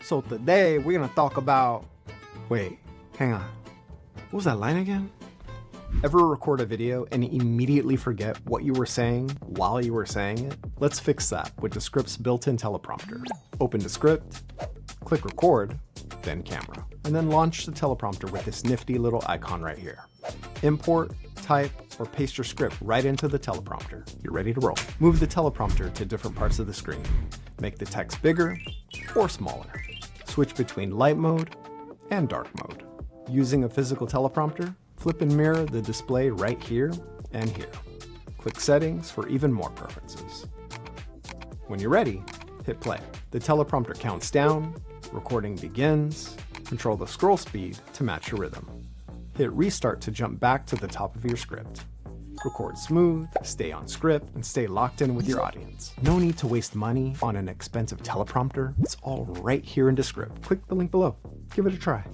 So today we're gonna talk about... Wait, hang on. What was that line again? Ever record a video and immediately forget what you were saying while you were saying it? Let's fix that with Descript's built-in teleprompter. Open Descript, click record, then camera, and then launch the teleprompter with this nifty little icon right here. Import, type, or paste your script right into the teleprompter. You're ready to roll. Move the teleprompter to different parts of the screen. Make the text bigger or smaller. Switch between light mode and dark mode. Using a physical teleprompter, flip and mirror the display right here and here. Click Settings for even more preferences. When you're ready, hit play. The teleprompter counts down, recording begins, control the scroll speed to match your rhythm. Hit Restart to jump back to the top of your script. Record smooth, stay on script, and stay locked in with your audience. No need to waste money on an expensive teleprompter. It's all right here in Descript. Click the link below. Give it a try.